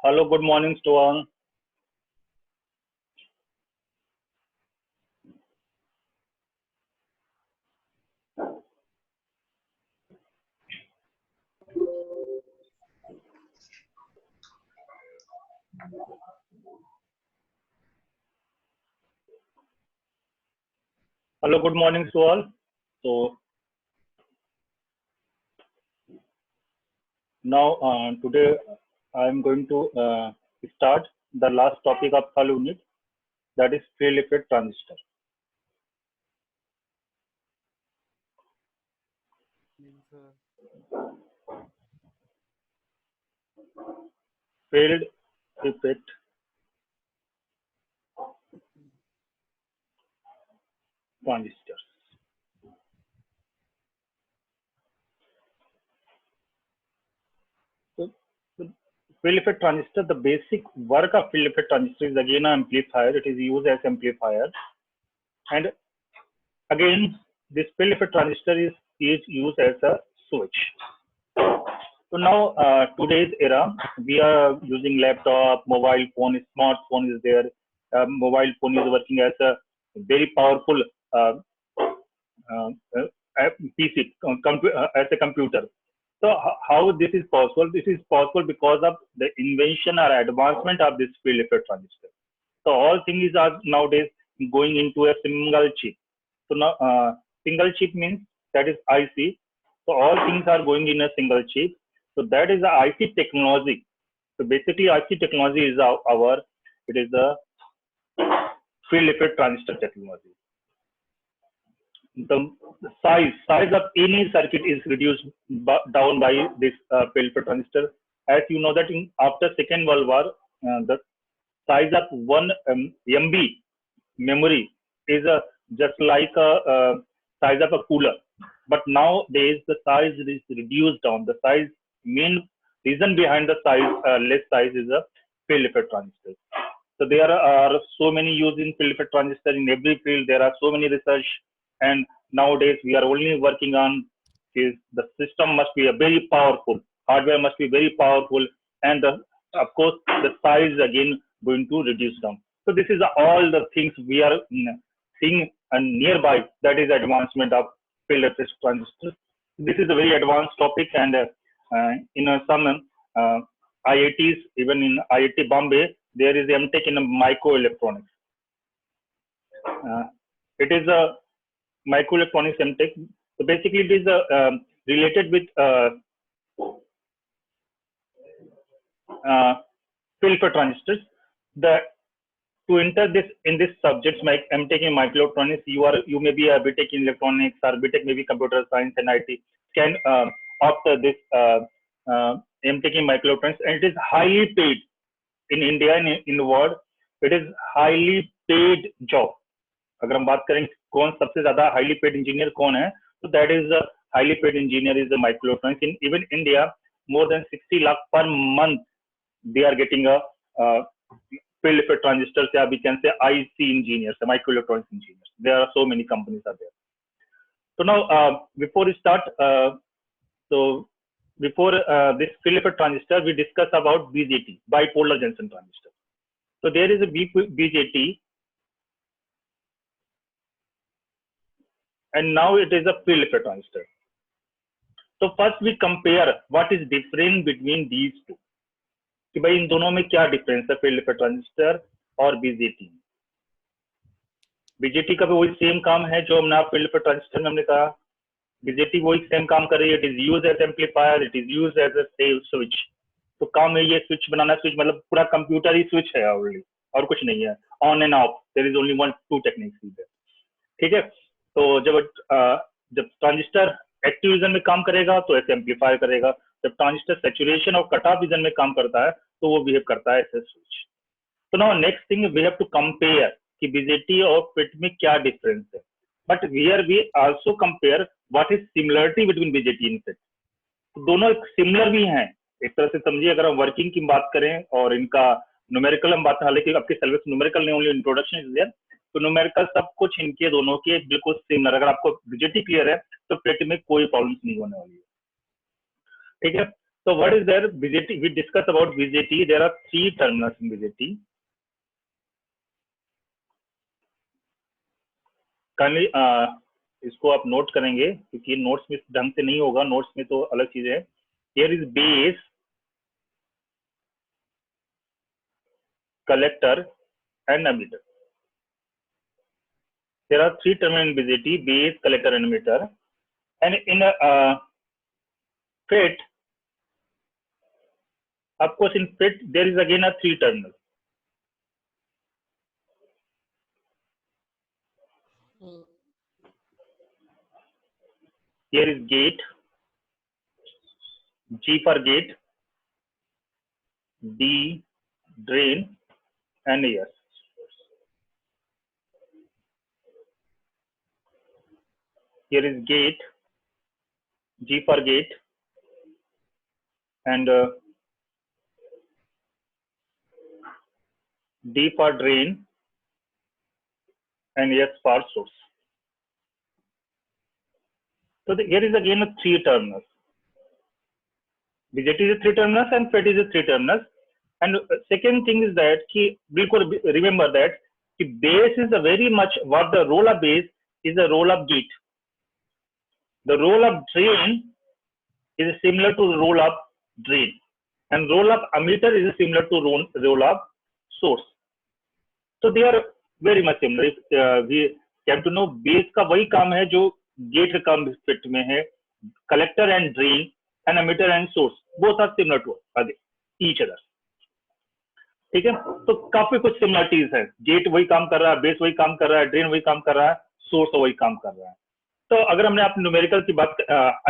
Hello, good morning to all. Hello, good morning to all. So now today I'm going to start the last topic of third unit, that is field effect transistor. Field effect transistors. So the field effect transistor, the basic work of field effect transistor is again an amplifier. It is used as amplifier, and again this field effect transistor is used as a switch. So now, today's era, we are using laptop, mobile phone, smartphone is there. Mobile phone is working as a very powerful uh, uh, PC, as a computer. So how this is possible? This is possible because of the invention or advancement of this field effect transistor. So all things are nowadays going into a single chip. So now, single chip means that is IC. So all things are going in a single chip. So that is the IC technology. So basically, IC technology is it is the field effect transistor technology. The size of any circuit is reduced down by this field effect transistor. As you know that after Second World War, the size of one MB memory is just like a size of a cooler. But nowadays the size is reduced down. The size, main reason behind the size less size is a field effect transistor. So there are so many use in field effect transistor in every field. There are so many research, and nowadays we are only working on is the system must be a very powerful, hardware must be very powerful, and of course the size again going to reduce down. So this is all the things we are seeing and nearby. That is advancement of field effect transistors. This is a very advanced topic, and in some IITs, even in IIT Bombay, there is MTech in microelectronics. It is a microelectronics MTech. So basically, it is related with field effect transistors. To enter this in this subjects, I'm taking microelectronics. You may be a BTech in electronics or BTech maybe computer science and IT. Can after this I'm taking microelectronics, and it is highly paid in India and in the world. It is highly paid job. अगर हम बात करें कौन सबसे ज्यादा highly paid engineer कौन है, so that is the highly paid engineer is the microelectronics. In even India, more than 60 lakh per month they are getting a field effect transistors, yeah, we can say IC engineers, microelectronics engineers. There are so many companies are there. So now, before we start, before this field effect transistor, we discuss about BJT, bipolar junction transistor. So there is a BJT, and now it is a field effect transistor. So first we compare what is different between these two. कि भाई इन दोनों में क्या difference है field effect transistor और BJT. BJT का भी वही सेम काम है जो हमने फील्ड इफेक्ट ट्रांजिस्टर में हमने कहा. बीजेटी वही सेम काम कर रही है. It is use as amplifier, it is use as a save switch. तो काम है ये स्विच बनाना. स्विच मतलब पूरा कंप्यूटर ही स्विच है ऑलरेडी, और कुछ नहीं है. On and off, there is only one two techniques. ठीक है. तो जब ट्रांजिस्टर एक्टिव रीजन में काम करेगा तो ऐसे एम्पलीफाई करेगा. जब ट्रांजिस्टर सैचुरेशन और कट ऑफ रीजन में काम करता है तो वो बिहेव करता है ऐसे स्विच. तो now next thing we have to compare कि बीजेटी और फिट में क्या डिफरेंस है. But here we also compare what is similarity between BJT and FET. तो दोनों सिमिलर भी हैं एक तरह से समझिए. अगर हम वर्किंग की बात करें और इनका न्यूमेरिकल हम बात, हालांकि आपके सिलेबस न्यूमेरिकल नहीं, ओनली इंट्रोडक्शन इज देयर. तो न्यूमेरिकल सब कुछ इनके दोनों के बिल्कुल सिमिलर. अगर आपको बीजेटी क्लियर है तो फिट में कोई प्रॉब्लम नहीं होने वाली है. ठीक है. So what is there? BJT. We discussed about BJT. There are 3 terminals in BJT. Kindly इसको आप नोट करेंगे क्योंकि नोट्स में ढंग से नहीं होगा. नोट्स में तो अलग चीज है. Here is base, collector, and emitter. There are 3 terminals in BJT: base, collector, and emitter. And in FET, of course, in FET there is again a 3 terminal. Here is gate, G for gate, D drain, and S. Here is gate, G for gate, and D for drain, and S for source. So here is again a 3 terminals. BJT is a 3 terminals and FET is a 3 terminals. And second thing is that remember that base is a very much what the role of base is the role of gate. The role of drain is similar to the role of drain, and role of emitter is similar to role of source. So they are very much similar. We have to know base का वही काम है जो gate का काम FET में है. Collector and drain and emitter and source both are similar to each other. ठीक है, तो काफी कुछ सिमिलरिटीज है. गेट वही काम कर रहा है, बेस वही काम कर रहा है, ड्रेन वही काम कर रहा है, सोर्स वही काम कर रहा है. तो अगर हमने आप न्यूमेरिकल की बात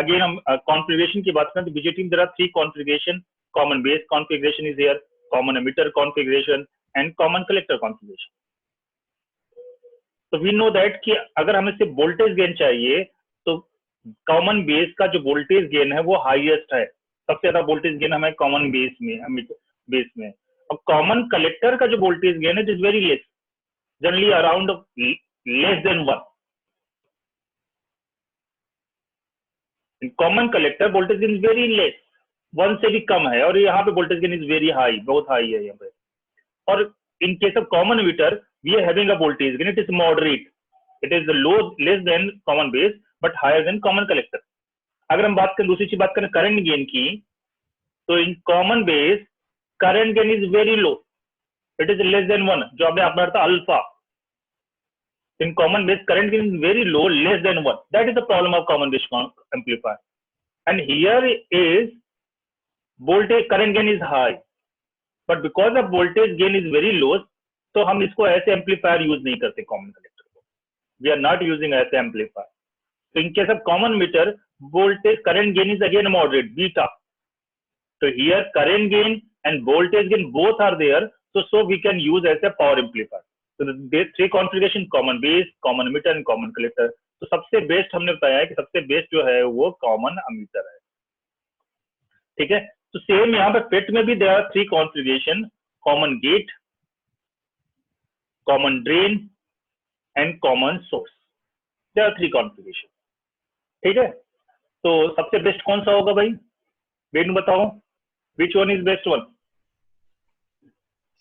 अगेन हम कॉन्फ़िगरेशन की बात करें तो बीजेटी में there are 3 configuration. Common base configuration is here, common emitter configuration and common collector configuration. तो वी नो दैट कि अगर हमें सिर्फ वोल्टेज गेन चाहिए तो कॉमन बेस का जो वोल्टेज गेन है वो हाईएस्ट है. सबसे ज्यादा वोल्टेज गेन हमें कॉमन बेस में. अब कॉमन कलेक्टर का जो वोल्टेज गेन है it is very less, generally around less than 1. In common collector voltage gain is very less, 1 से भी कम है. और यहाँ पे voltage gain is very high, बहुत हाई है यहाँ पे. और in case of common emitter we are having a voltage gain, it is moderate, it is low less than common base but higher than common collector. अगर हम बात करें दूसरी चीज बात करें करंट गेन की, तो in common base current gain is very low, it is less than 1, जो आपने आपने था alpha. In common base current gain is very low, less than 1. That is the problem of common base amplifier. And here is voltage current gain is high, but because of voltage gain is very low, तो हम इसको ऐसे amplifier use नहीं करते common collector को. We are not using ऐसे amplifier. So in case of common emitter, voltage current gain is again moderate, beta. So here current gain and voltage gain both are there, so we can use as a power amplifier. So the 3 configuration, common base, common emitter and common collector. तो सबसे best हमने बताया है कि सबसे best जो है वो कॉमन एमिटर है. ठीक है, तो सेम यहाँ पे FET में भी there are 3 configuration: common gate, common drain and common source. There are 3 configuration. ठीक है, तो सबसे बेस्ट कौन सा होगा भाई? वेनु बताओ, which one is best one?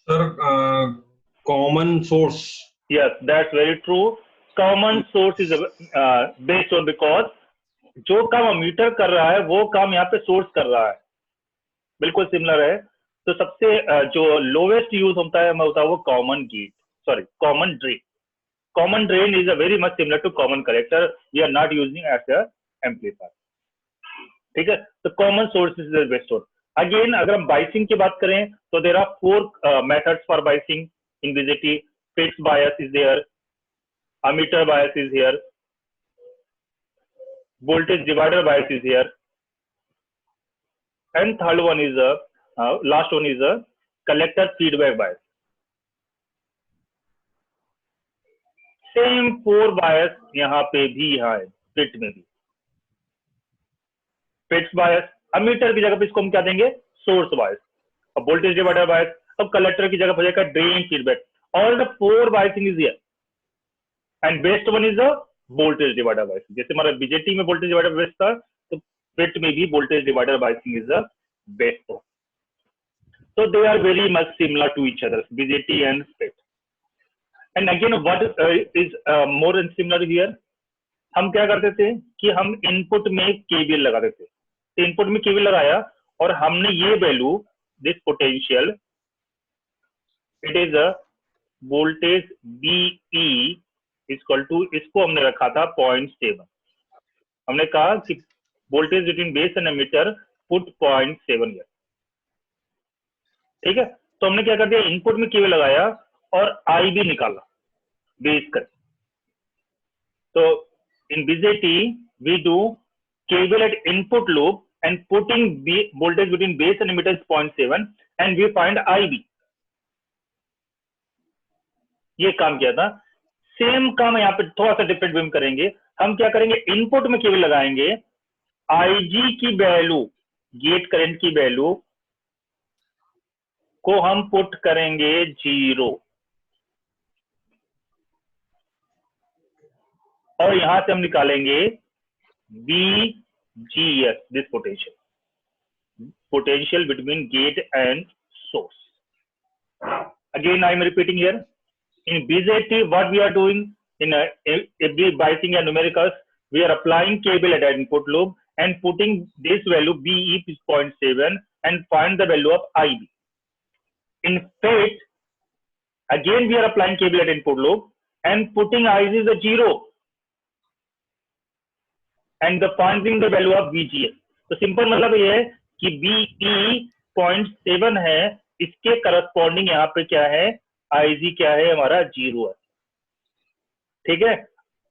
Sir, common source. Yes, that's very true. Common source is best one because जो काम एमिटर कर रहा है वो काम यहाँ पे सोर्स कर रहा है, बिल्कुल सिमिलर है. तो सबसे जो लोवेस्ट यूज होता है मैं बताऊँ वो common gate, sorry common drain. Common drain is a very much similar to common collector. We are not using as a amplifier. ठीक है, तो common source is the best one. Again अगर हम बाइसिंग की बात करें तो there are 4 methods for biasing in BJT. Fixed bias is there, emitter bias is here, voltage divider bias is here, and third one is last one is a collector feedback bias. Same 4 बायस यहाँ पे भी है, FET में भी. Fixed बायस, emitter की जगह पे इसको हम क्या देंगे? Source bias. अब वोल्टेज डिवाइडर बायस, अब कलेक्टर की जगह पर जाएगा drain feedback. All the 4 biasing is here and best one is the voltage divider biasing. जैसे हमारा बीजेटी में वोल्टेज डिवाइडर बेस्ट था, तो FET में भी voltage divider biasing is the Beto. So they are very much similar to each other, BJT and FIT. And again, what is more and similar here? हम क्या करते थे कि हम इनपुट में केवीएल लगा देते, तो इनपुट में केवीएल लगाया और हमने ये value, this potential, it is a voltage B E equal to, इसको हमने रखा था 0.7. हमने कहा कि voltage between base and emitter put 0.7 here. ठीक है, तो हमने क्या कर दिया, इनपुट में केवीएल लगाया और आई भी निकाला बेस कर. तो in BJT we do KVL at input loop and putting voltage between base and emitter is 0.7 and we find IB. ये काम किया था. सेम काम यहाँ पे थोड़ा सा डिफरेंट वे में करेंगे. हम क्या करेंगे, इनपुट में केवल लगाएंगे, IG की वैल्यू, गेट करंट की वैल्यू को हम पुट करेंगे 0 और यहां से हम निकालेंगे VGS, this potential between gate and source. Again, I am repeating here. In BJT, what we are doing in every biasing and numericals, we are applying KVL at input loop and putting this value BE is 0.7 and find the value of IB. In FIT, again we are applying KVL at input loop and putting IB is a 0. And the finding the value of VGS. तो simple मतलब ये है कि BE 0.7 है, इसके corresponding यहाँ पे क्या है, IG क्या है, हमारा 0 है. ठीक है,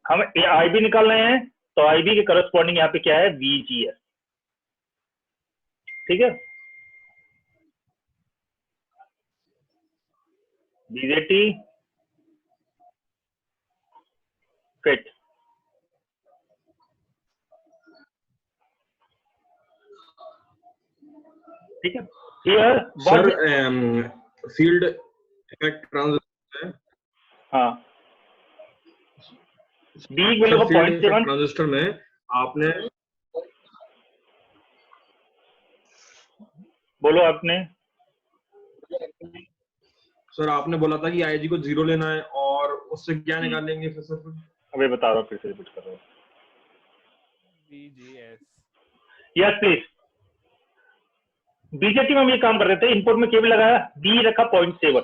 हम IB निकाल रहे हैं, तो IB के करस्पॉन्डिंग यहाँ पे क्या है, VGS. ठीक है, BJT, FIT. ठीक है, here sir field effect transistor, हाँ, B वैल्यू का 0.7 ट्रांजिस्टर में आपने, बोलो आपने, सर आपने बोला था कि आईजी को 0 लेना है और उससे क्या निकालेंगे फिर सर? अभी बता रहा हूँ, फिर से रिपीट कर रहा हूँ. VGS. Yes please. बीजेटी में हम ये काम कर रहे थे, इनपुट में केवल लगाया, बी रखा 0.7.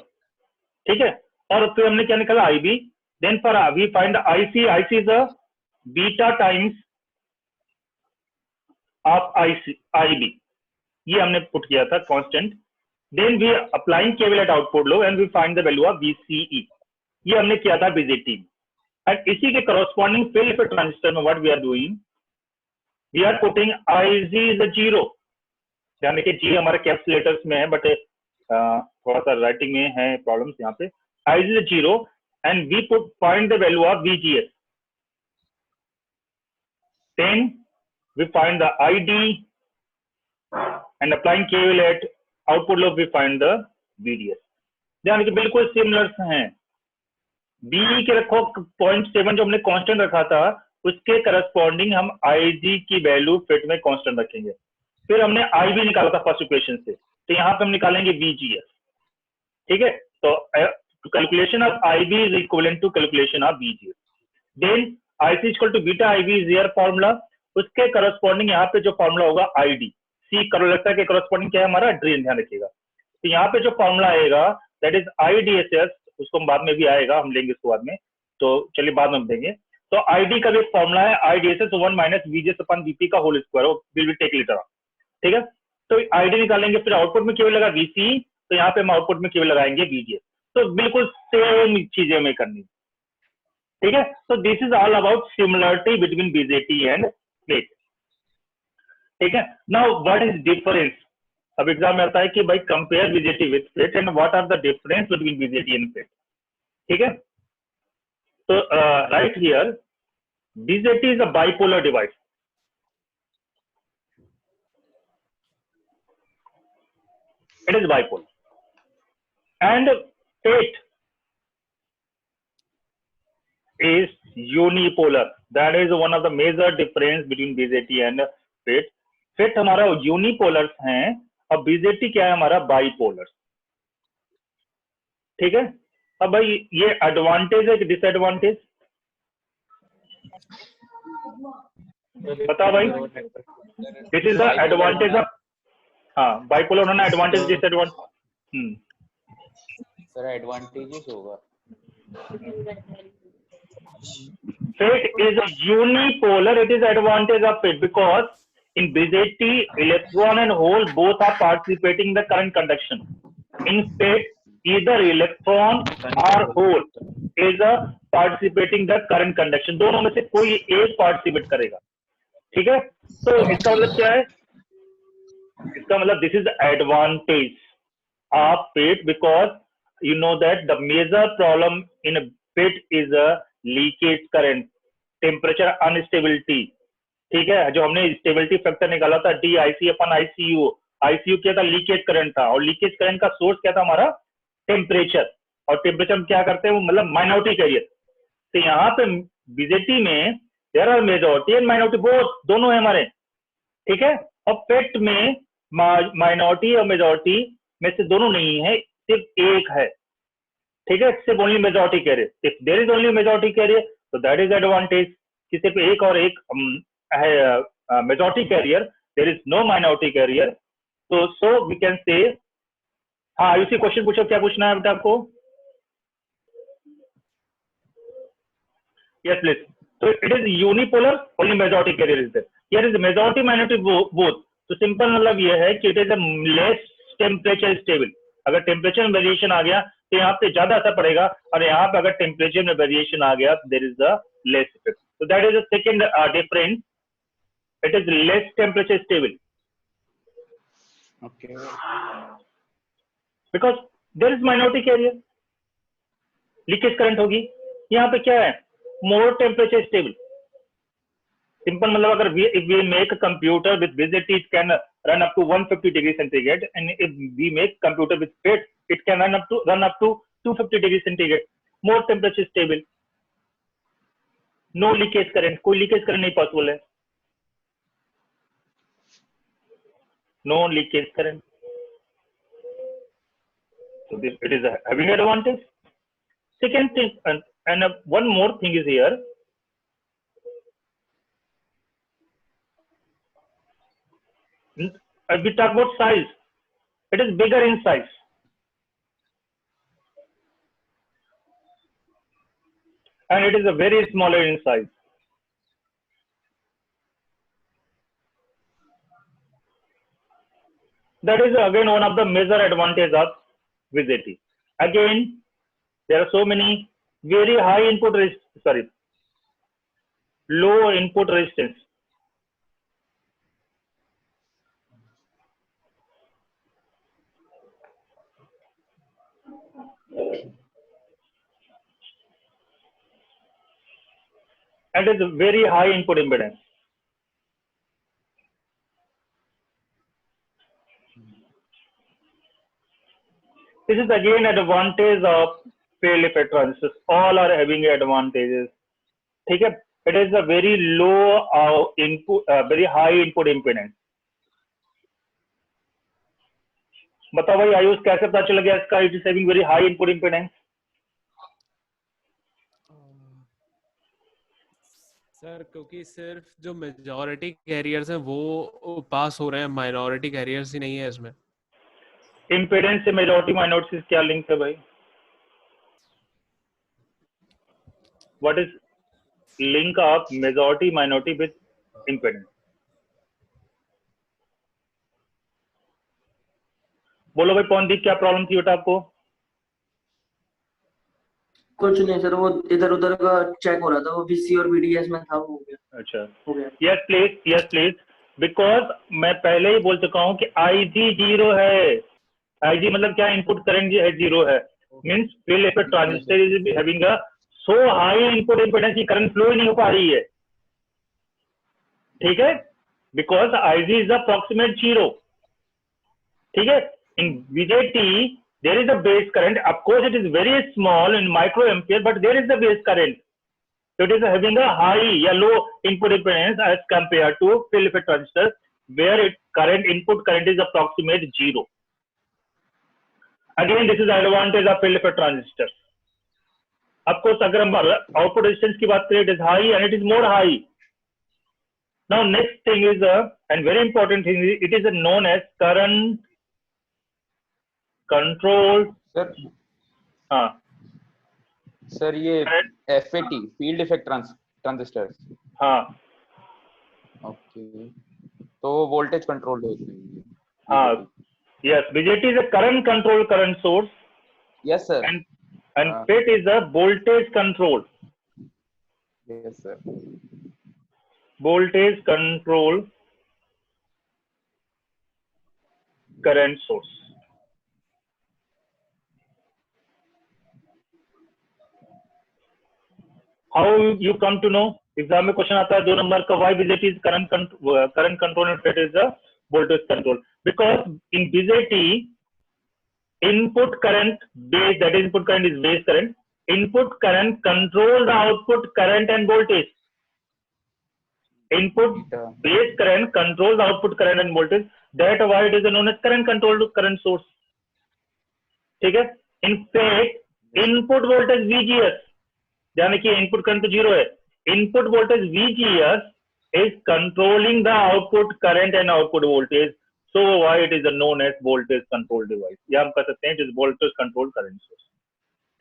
ठीक है, और फिर हमने क्या निकाला, IB. Then for we find IC, IC is a beta times of IB. ये हमने पुट किया था constant. Then we applying KVL at output loop and we find the value of VCE. ये हमने किया था बीजेटी. एंड इसी के करस्पॉन्डिंग फील्ड इफेक्ट ट्रांजिस्टर में what we are doing, we are putting IG is a 0. ध्यान देखिए, जी हमारे कैप्सुलेटर्स में है, बट थोड़ा सा राइटिंग में है प्रॉब्लम्स यहाँ पे. IG is 0 and we put find the value of VGS. Then we find the ID and applying KVL at output loop, we find the VDS. ध्यान देखिए, बिल्कुल सिमिलर हैं. BE के रखो 0.7 जो हमने कांस्टेंट रखा था, उसके करस्पॉन्डिंग हम IG की वैल्यू फिट में कांस्टेंट रखेंगे. फिर हमने IB निकाला था फर्स्ट इक्वेशन से, तो यहाँ पे हम निकालेंगे VGS. ठीक है, तो calculation of IB is equivalent to calculation of VGS. Then IC equal to beta IB is here formula. उसके करस्पॉन्डिंग यहाँ पे जो फॉर्मूला होगा ID. C करोलेक्टर के करस्पॉन्डिंग क्या है, हमारा ड्रेन. ध्यान रखिएगा, तो यहाँ पे जो फॉर्मूला आएगा दैट इज IDSS. उसको बाद में भी आएगा, हम लेंगे उसको बाद में, तो चलिए बाद में हम देंगे. तो ID का भी फॉर्मूला है IDSS 1 minus VGS upon VP का whole square. Will be take later. ठीक है, तो ID निकालेंगे. फिर आउटपुट में केवल लगा VC, तो यहाँ पे हम आउटपुट में केवल लगाएंगे VGS. तो बिल्कुल सेम चीजें हमें करनी. ठीक है, तो this is all about similarity between BJT and FIT. ठीक है, नाउ व्हाट इज डिफरेंस. अब एग्जाम में आता है कि भाई compare BJT with FIT and what are the difference between BJT and FIT. ठीक है, तो right here BJT is a bipolar device. It is bipolar. And FIT is unipolar. That is one of the major difference between BJT and FIT. FIT हमारा unipolar हैं अब BJT क्या है हमारा, bipolar, ठीक है। अब भाई ये एडवांटेज है कि डिसएडवांटेज, बताओ भाई। This is the advantage of, हाँ बाईपोलर होना एडवांटेज डिसएडवांटेज। सर एडवांटेजेस होगा। Fate is a unipolar. It is advantage of fate because in BZT, electron and hole both are participating in the current conduction. In fate, either electron or hole is a participating the current conduction. दोनों में से कोई एक participate करेगा, ठीक है। तो इसका मतलब क्या है, इसका मतलब this is advantage of fate because you know that the major problem in a pit is a leakage current, temperature instability, ठीक है। जो हमने स्टेबिलिटी फैक्टर निकाला था DIC अपन ICU, ICU क्या था, लीकेज करंट था, और लीकेज करंट का सोर्स क्या था हमारा, टेम्परेचर, और टेम्परेचर हम क्या करते हैं, मतलब माइनॉरिटी कैरियर। तो यहाँ पे बीजेटी में there are majority and minority, both दोनों है हमारे, ठीक है। और पेट में माइनॉरिटी और मेजॉरिटी में से दोनों नहीं है, सिर्फ एक है, ठीक है, सिर्फ only majority carrier. If there is only majority carrier तो दैट इज एडवांटेज, कि सिर्फ एक और एक है majority carrier, there is no minority carrier. तो सो वी कैन से, हाँ इसी क्वेश्चन पूछो, क्या पूछना है बेटा आपको? Yes please. तो it is unipolar, only majority carrier is there, here is majority minority both. तो सिंपल मतलब ये है कि it is a less temperature stable. अगर टेम्परेचर में वेरिएशन आ गया तो यहाँ पे ज्यादा असर पड़ेगा, और यहाँ पे अगर टेम्परेचर में वेरिएशन आ गया there is the less effect. So that is the second difference. It is less temperature stable. Okay. Because there is minority carrier. Leakage current होगी। यहाँ पे क्या है? More temperature stable. Simple मतलब अगर if we make a computer with BZT, it can run up to 150 degrees centigrade, and if we make computer with FET, it can run up to 250 degrees centigrade. More temperature stable. No leakage current, कोई leakage current नहीं possible है, no leakage current. So this, it is having advantage. Second thing, and one more thing is here. We talk about size. It is bigger in size. And it is a very smaller in size. That is again one of the major advantage of VZT. Again, there are so many very high input low input resistance. And it is very high input impedance. This is again advantage of field effect transistors. All are having advantages. ठीक है, it is a very low input, very high input impedance. बताओ भाई आयुष, कैसे पता चल गया इसका it is having very high input impedance? Sir क्योंकि सिर्फ जो मेजॉरिटी कैरियर्स हैं वो पास हो रहे हैं, माइनॉरिटी कैरियर्स ही नहीं है इसमें। इम्पीडेंस से मेजॉरिटी माइनॉरिटी से क्या लिंक है भाई? What is link of majority minority with impedance? बोलो भाई पवनदीप, क्या प्रॉब्लम थी बेटा आपको? कुछ नहीं सर, वो इधर उधर का चेक हो रहा था, वो VC और VDS में था, वो हो गया। अच्छा, हो गया। यस प्लीज, बिकॉज मैं पहले ही बोल चुका हूँ कि IG 0 है। IG मतलब क्या, इनपुट करंट है 0 है, means field effect transistor is having a so high input impedance की करंट फ्लो ही नहीं हो पा रही है, ठीक है, बिकॉज IG इज अप्रॉक्सीमेट 0, ठीक है। इन BJT there is a base current, of course it is very small in microampere, but there is a base current, so it is having a high या low input impedance as compared to field effect transistor where it current input current is approximate 0. Again, this is advantage of field effect transistors. Of course, अगर हम output resistance की बात करें, it is high and it is more high. Now, next thing is and very important thing is it is known as current control. Sir ये FET field effect transistors. हाँ. Okay, तो voltage controlled होते हैं. हाँ. Yes, BJT is a current control current source. Yes, sir. And FET is a voltage control. Yes, sir. Voltage control current source. How you come to know? Exam में question आता है 2 number का, why BJT is current control and FET is the voltage control? Because in BJT input current base, that is input current is base current. Input current control the output current and voltage. Input base current controls the output current and voltage. That why it is known as current controlled current source. ठीक है? In fact, input voltage VGS, ध्यान रखिए input current तो 0 है. Input voltage VGS is controlling the output current and output voltage. So why it is known as voltage control device. या हम कह सकते हैं it is voltage control current source.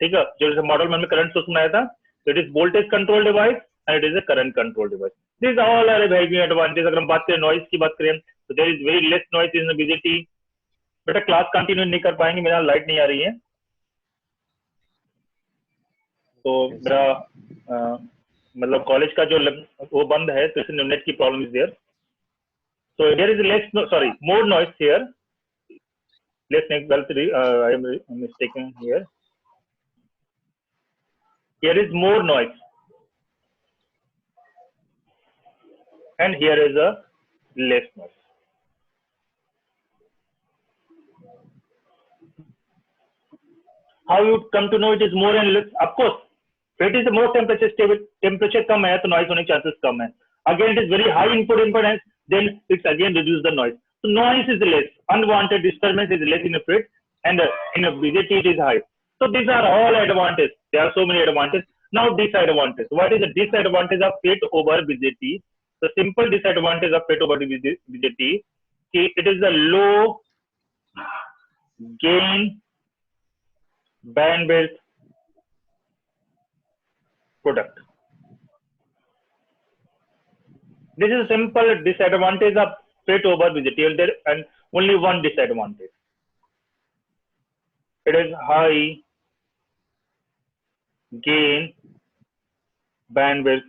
ठीक है? जो जैसे मॉडल में करंट सोर्स बनाया था, it is voltage control device and it is a current control device. These all are having advantage. अगर हम बात करें नॉइज की बात करें तो there is very less noise in the BJT. बेटा क्लास कंटिन्यू नहीं कर पाएंगे, मेरा लाइट नहीं आ रही है, तो मेरा मतलब कॉलेज का जो वो बंद है, तो इसलिए नेट की problem is there. So there is less, more noise here. Let's make I am mistaken here. Here is more noise, and here is a less noise. How you come to know it is more and less? Of course, if it is more temperature stable, temperature कम है तो noise होने के chances कम है. Again, it is very high input impedance, then it's again reduce the noise. So noise is less, unwanted disturbance is less in a FET, and in a BJT it is high. So these are all advantages. There are so many advantages. Now disadvantage. What is the disadvantage of FET over BJT? The simple disadvantage of FET over BJT, it is a low gain bandwidth product. This is a simple disadvantage of FET over BJT, and only one disadvantage. It is high gain bandwidth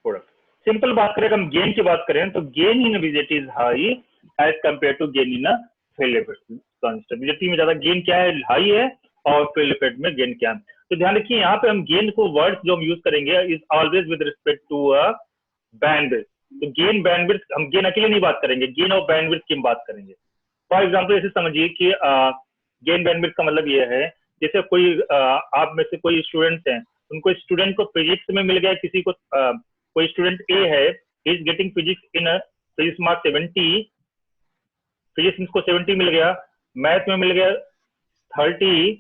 product. Simple बात करें, हम gain की बात करें तो gain in BJT is high as compared to gain in a field effect transistor. BJT में ज्यादा gain क्या है, हाई है, और field effect में गेन क्या है. तो ध्यान रखिए यहाँ पे हम गेन को वर्ड्स जो हम यूज करेंगे is always with respect to bandwidth. तो गेन बैंडविड्थ, हम गेन अकेले नहीं बात करेंगे, गेन और बैंडविड्थ की हम बात करेंगे. फॉर एग्जांपल ऐसे समझिए कि गेन बैंडविड्थ का मतलब ये है, जैसे कोई आप में से कोई स्टूडेंट्स हैं, उनको स्टूडेंट को फिजिक्स में मिल गया, किसी को कोई स्टूडेंट ए है, is getting physics in physics mark 70, physics को 70 मिल गया, मैथ में मिल गया 30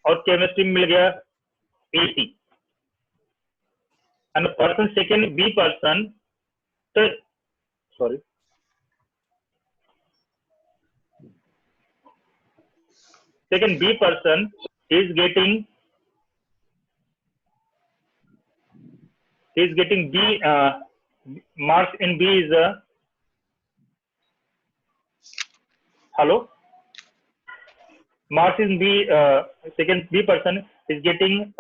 और केमिस्ट्री में मिल गया 80. and a person second B person, sorry, second B person is getting B marks in B is hello, marks in B, second B person is getting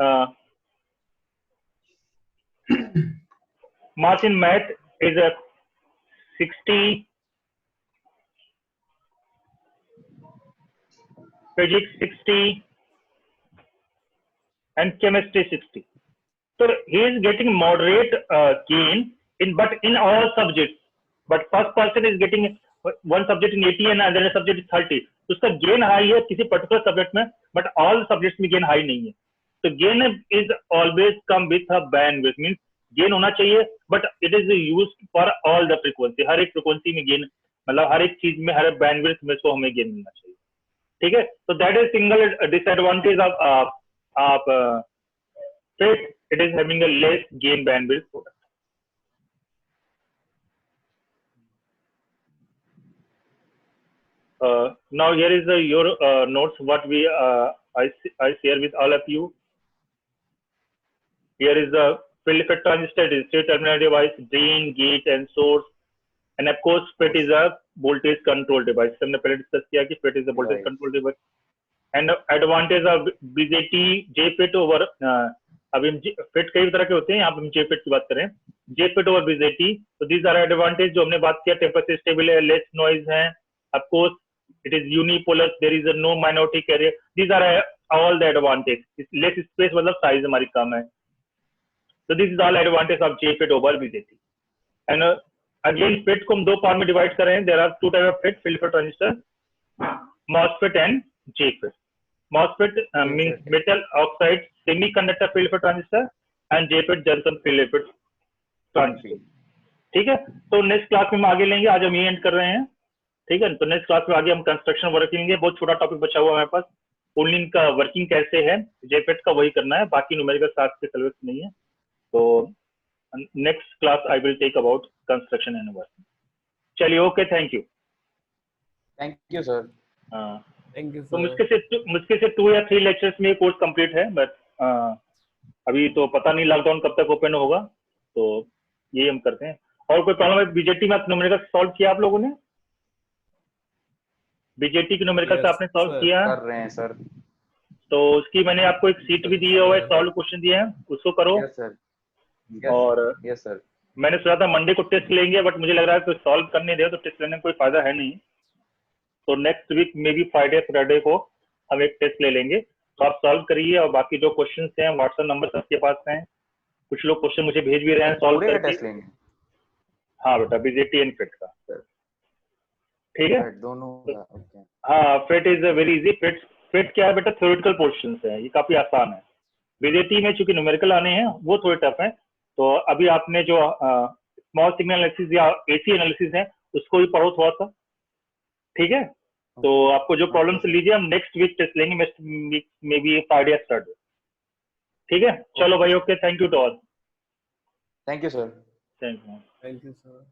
marks in math is 60, physics 60, and chemistry 60. So he is getting moderate gain but in all subjects. But first person is getting one subject in 80 and another subject is 30. तो उसका gain high है किसी particular subject में, but all subjects में gain high नहीं है. So gain is always come with a bandwidth, means gain होना चाहिए, but it is used for all the frequency, हर एक फ्रीक्वेंसी में गेन, मतलब हर एक चीज में, हर बैंडविड्थ में इसको हमें गेन मिलना चाहिए, ठीक है। तो that is single disadvantage of FIT, it is having a less gain bandwidth product. Now here is your notes what we I share with all of you. Here is the field effect transistor, digital terminal device, drain, gate and source, and of course FIT is a voltage control device. हमने पहले discuss किया कि FIT is a voltage control device. And advantage of BJT JFIT over अभी हम FIT कई तरह के होते हैं, यहाँ पे हम JFIT की बात करें, JFIT over BJT. तो these are advantage जो हमने बात किया, टेम्परेचर स्टेबल है, लेस नॉइज है, of course it is unipolar, there is a no minority carrier, these are all the advantage. less space मतलब साइज हमारी कम है, so this is all advantage of JFIT over BJT. and again FIT को हम दो part में divide कर रहे हैं. there are two type of FIT, field effect transistor, MOSFET and JFIT. MOSFET means metal oxide semiconductor field effect transistor and JFET junction field effect transistor. ठीक है, तो नेक्स्ट क्लास में हम आगे लेंगे, आज हम ये एंड कर रहे हैं, ठीक है। तो नेक्स्ट क्लास में आगे हम कंस्ट्रक्शन वर्क लेंगे, बहुत छोटा टॉपिक बचा हुआ है हमारे पास, ओनली का वर्किंग कैसे है, JFET का वही करना है, बाकी न्यूमेरिकल साथ के सिलेबस नहीं है। तो next class I will take about construction and working. चलिए, okay, thank you. Thank you sir. Thank you तो सर. मुश्किल से 2 या 3 लेक्चर्स में कोर्स कंप्लीट है, बट अभी तो पता नहीं लॉकडाउन कब तक ओपन होगा, तो यही हम करते हैं. और कोई प्रॉब्लम है बीजेटी में? न्यूमेरिकल सॉल्व किया आप लोगों ने? बीजेटी की न्यूमेरिकल से आपने सॉल्व किया? कर रहे हैं सर. तो उसकी मैंने आपको एक सीट भी दी है, सॉल्व क्वेश्चन दिए हैं, उसको करो. Yes sir. और यस सर. मैंने सोचा था मंडे को टेस्ट लेंगे, बट मुझे लग रहा है कि सॉल्व करने दे तो टेस्ट लेने में कोई फायदा है नहीं. तो next week maybe Friday को हम एक टेस्ट ले लेंगे, तो आप सॉल्व करिए. और बाकी जो क्वेश्चंस हैं, व्हाट्सएप नंबर सबके पास हैं, कुछ लोग क्वेश्चन मुझे भेज भी रहे हैं सॉल्व करके. टेस्ट लेंगे. हाँ बेटा, बीजेटी एंड फिट का, ठीक है, दोनों. ओके. हाँ, fit is very easy. Fit क्या है बेटा, थ्योरेटिकल पोर्शंस है, ये काफी आसान है. बीजेटी में चूंकि न्यूमेरिकल आने हैं वो थोड़े टफ है. तो अभी आपने जो स्मॉल सिग्नल एनालिसिस या एसी एनालिसिस है उसको भी पढ़ो थोड़ा सा, ठीक है. तो आपको जो प्रॉब्लम से लीजिए, हम नेक्स्ट वीक टेस्ट लेंगे, नेक्स्ट वीक में भी फ्राइडे स्टार्ट, ठीक है. चलो भाई, okay, thank you to all. Thank you sir. Thank you. Thank you sir.